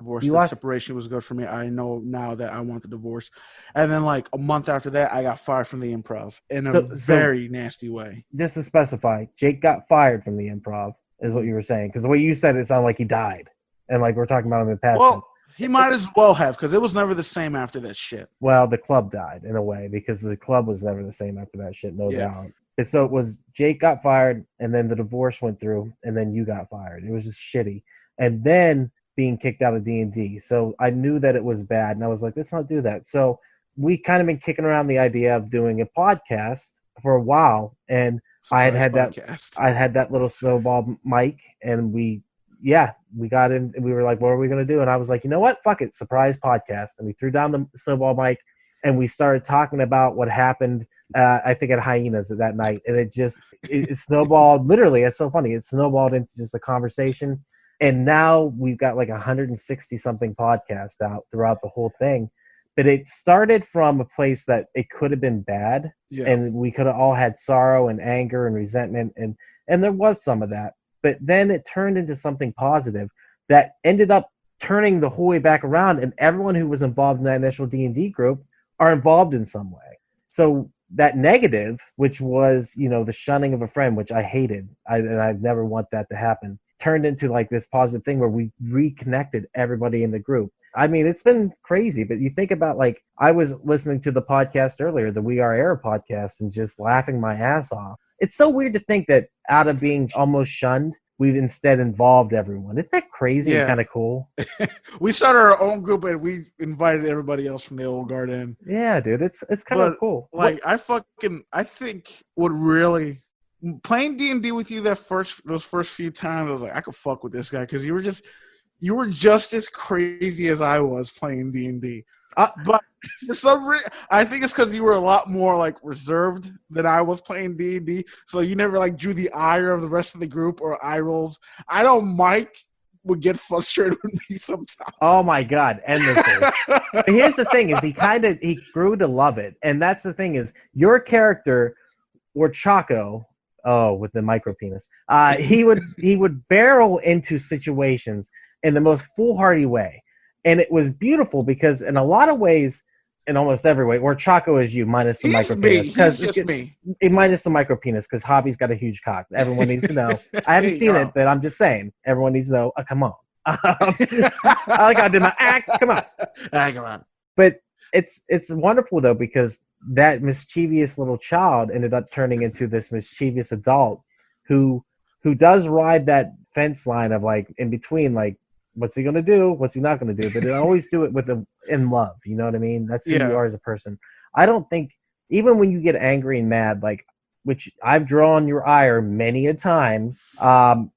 the separation was good for me. I know now that I want the divorce. And then like a month after that, I got fired from the Improv in a very nasty way. Just to specify, Jake got fired from the Improv. is what you were saying. Because the way you said it sounded like he died. And like we're talking about him in the past. Well, he might as well have, because it was never the same after that shit. Well, the club died in a way because the club was never the same after that shit, no doubt. And so it was Jake got fired, and then the divorce went through, and then you got fired. It was just shitty. And then being kicked out of D&D. So I knew that it was bad, and I was like, let's not do that. So we kind of been kicking around the idea of doing a podcast for a while, and I had that little snowball mic, and we got in, and we were like, what are we going to do? And I was like, you know what? Fuck it. Surprise podcast. And we threw down the snowball mic, and we started talking about what happened, I think at Hyenas that night. And it snowballed. Literally, it's so funny. It snowballed into just a conversation. And now we've got like 160 something podcasts out throughout the whole thing. But it started from a place that it could have been bad. Yes. And we could have all had sorrow and anger and resentment. And there was some of that. But then it turned into something positive that ended up turning the whole way back around. And everyone who was involved in that initial D&D group are involved in some way. So that negative, which was, the shunning of a friend, which I hated, and I never want that to happen, turned into like this positive thing where we reconnected everybody in the group. I mean, it's been crazy, but you think about, like, I was listening to the podcast earlier, the We Are Air podcast, and just laughing my ass off. It's so weird to think that out of being almost shunned, we've instead involved everyone. Isn't that crazy and kind of cool? We started our own group, and we invited everybody else from the old guard in. Yeah, dude, it's kind of cool. Like, I think what really playing D&D with you those first few times, I was like, I could fuck with this guy, because you were just as crazy as I was playing D&D. But for some reason, I think it's because you were a lot more like reserved than I was playing D&D. So you never like drew the ire of the rest of the group or eye rolls. I know Mike would get frustrated with me sometimes. Oh my God, endlessly. But here's the thing: is he grew to love it, and that's the thing is your character, or Chaco. Oh, with the micro penis. He would barrel into situations in the most foolhardy way. And it was beautiful because in a lot of ways, in almost every way, or Chaco is you minus the micro penis. He's just me. Minus the micro penis because Javi's got a huge cock. Everyone needs to know. I haven't seen it, but I'm just saying. Everyone needs to know. Come on. I like how I did my act. Come on. Come on. But it's wonderful, though, because that mischievous little child ended up turning into this mischievous adult who does ride that fence line of like in between, like, what's he going to do? What's he not going to do? But they always do it in love. You know what I mean? That's who you are as a person. I don't think, even when you get angry and mad, like, which I've drawn your ire many a times,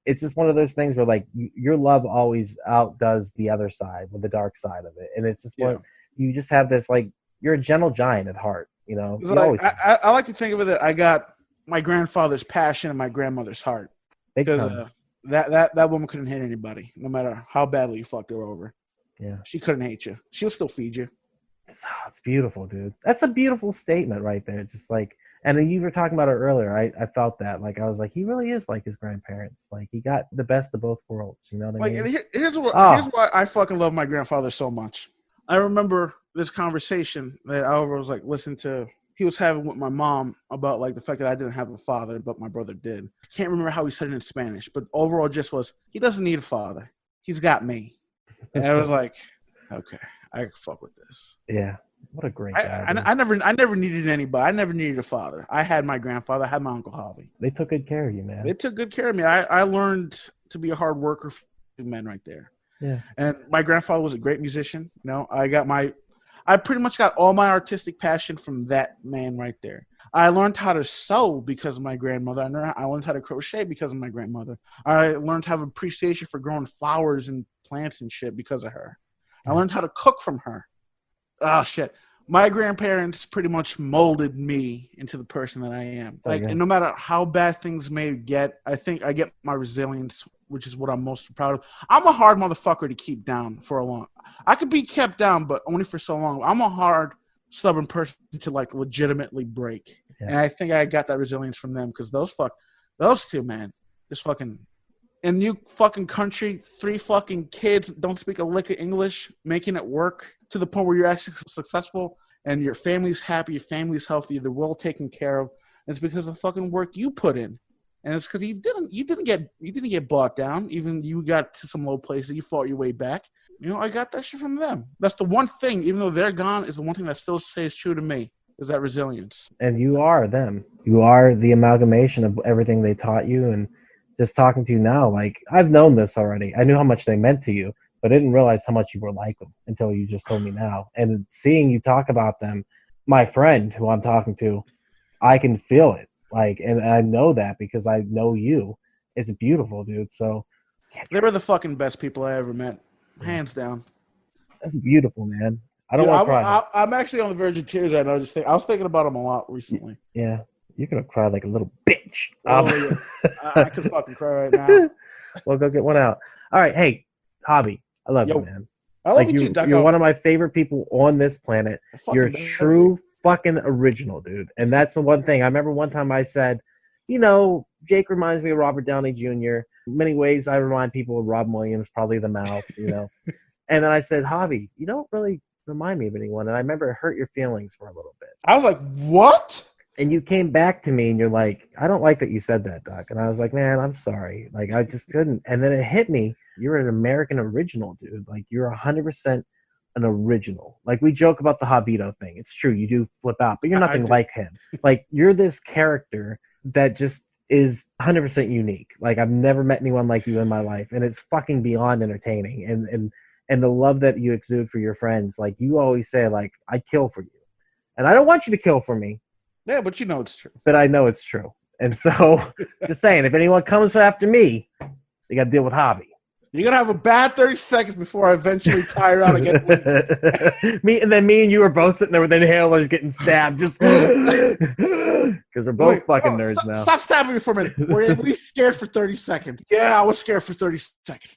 it's just one of those things where, like, your love always outdoes the other side, with the dark side of it. And it's just you just have this, like, you're a gentle giant at heart, you know? Like, I like to think of it that I got my grandfather's passion and my grandmother's heart. Because that woman couldn't hate anybody, no matter how badly you fucked her over. Yeah. She couldn't hate you. She'll still feed you. It's beautiful, dude. That's a beautiful statement right there. Just like, and then you were talking about it earlier. I felt that. Like, I was like, he really is like his grandparents. Like, he got the best of both worlds. You know what I mean? Here's why I fucking love my grandfather so much. I remember this conversation that I was like, he was having with my mom about like the fact that I didn't have a father, but my brother did. I can't remember how he said it in Spanish, but overall just was, he doesn't need a father. He's got me. And I was like, okay, I can fuck with this. Yeah. What a great guy. I never needed anybody. I never needed a father. I had my grandfather. I had my Uncle Javi. They took good care of you, man. They took good care of me. I learned to be a hard worker for men right there. Yeah. And my grandfather was a great musician. You know, I pretty much got all my artistic passion from that man right there. I learned how to sew because of my grandmother. I learned how to crochet because of my grandmother. I learned to have appreciation for growing flowers and plants and shit because of her. I learned how to cook from her. Oh, shit. My grandparents pretty much molded me into the person that I am. Like, and no matter how bad things may get, I think I get my resilience, which is what I'm most proud of. I'm a hard motherfucker to keep down for a long. I could be kept down, but only for so long. I'm a hard, stubborn person to like legitimately break. Yeah. And I think I got that resilience from them because those two, man, just fucking in new fucking country, 3 fucking kids don't speak a lick of English, making it work to the point where you're actually successful and your family's happy, your family's healthy, they're well taken care of. And it's because of the fucking work you put in. And it's because you didn't get bought down. Even you got to some low places, you fought your way back. I got that shit from them. That's the one thing, even though they're gone, is the one thing that still stays true to me, is that resilience. And you are them. You are the amalgamation of everything they taught you. And just talking to you now, like, I've known this already. I knew how much they meant to you, but I didn't realize how much you were like them until you just told me now. And seeing you talk about them, my friend who I'm talking to, I can feel it. Like, and I know that because I know you. It's beautiful, dude. So they were the fucking best people I ever met. Hands down. That's beautiful, man. I don't want to cry. I'm actually on the verge of tears right now. I was thinking about them a lot recently. Yeah, you're gonna cry like a little bitch. Yeah. I could fucking cry right now. Well, go get one out. All right, hey, Javi, I love you, man. I love you, Duck. You're one of my favorite people on this planet. You're true fucking original, dude. And that's the one thing. I remember one time I said, Jake reminds me of Robert Downey Jr. In many ways, I remind people of Robin Williams, probably the mouth, And then I said, Javi, you don't really remind me of anyone. And I remember it hurt your feelings for a little bit. I was like, what? And you came back to me and you're like, I don't like that you said that, Doc. And I was like, man, I'm sorry. Like, I just couldn't. And then it hit me. You're an American original, dude. Like, you're 100% an original. Like, we joke about the Javito thing. It's true. You do flip out, but you're nothing like him. Like, you're this character that just is 100% unique. Like, I've never met anyone like you in my life. And it's fucking beyond entertaining. And the love that you exude for your friends. Like, you always say, like, I kill for you. And I don't want you to kill for me. Yeah, but you know it's true. But I know it's true. And so, just saying, if anyone comes after me, they got to deal with Javi. You're going to have a bad 30 seconds before I eventually tire out again. me and you are both sitting there with inhalers getting stabbed. Just because we're both nerds now. Stop stabbing me for a minute. Were you at least scared for 30 seconds? Yeah, I was scared for 30 seconds.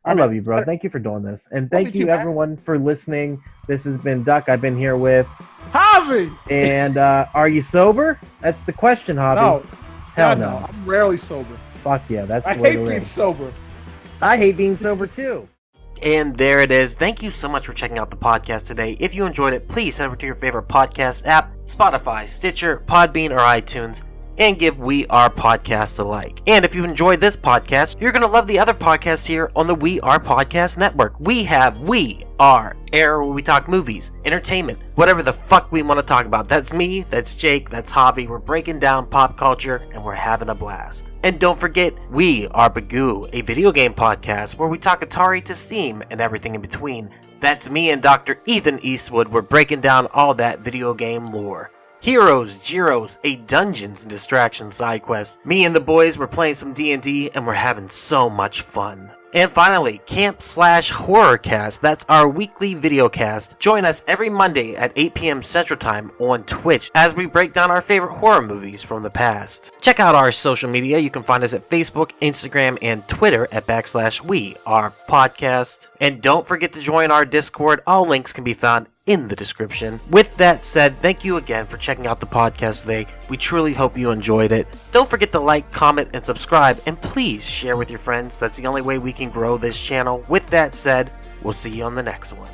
I love you, bro. Thank you for doing this. And thank you, everyone, for listening. This has been Duck. I've been here with Javi. And are you sober? That's the question, Javi. No. Hell no. I'm rarely sober. Fuck yeah. That's the I way hate to being live. sober. I hate being sober, too. And there it is. Thank you so much for checking out the podcast today. If you enjoyed it, please head over to your favorite podcast app, Spotify, Stitcher, Podbean, or iTunes, and give We Are Podcast a like. And if you enjoyed this podcast, you're going to love the other podcasts here on the We Are Podcast Network. We have We Are, where we talk movies, entertainment, whatever the fuck we want to talk about. That's me, that's Jake, that's Javi. We're breaking down pop culture, and we're having a blast. And don't forget, We Are Bagu, a video game podcast where we talk Atari to Steam and everything in between. That's me and Dr. Ethan Eastwood. We're breaking down all that video game lore. Heroes, Gyros, a Dungeons and Distractions side quest. Me and the boys were playing some D&D and we're having so much fun. And finally, Slash Horrorcast. That's our weekly video cast. Join us every Monday at 8 p.m. Central Time on Twitch as we break down our favorite horror movies from the past. Check out our social media. You can find us at Facebook, Instagram, and Twitter at /We Are Podcast. And don't forget to join our Discord. All links can be found in the description. With that said, thank you again for checking out the podcast today. We truly hope you enjoyed it. Don't forget to like, comment, and subscribe, and please share with your friends. That's the only way we can grow this channel. With that said, we'll see you on the next one.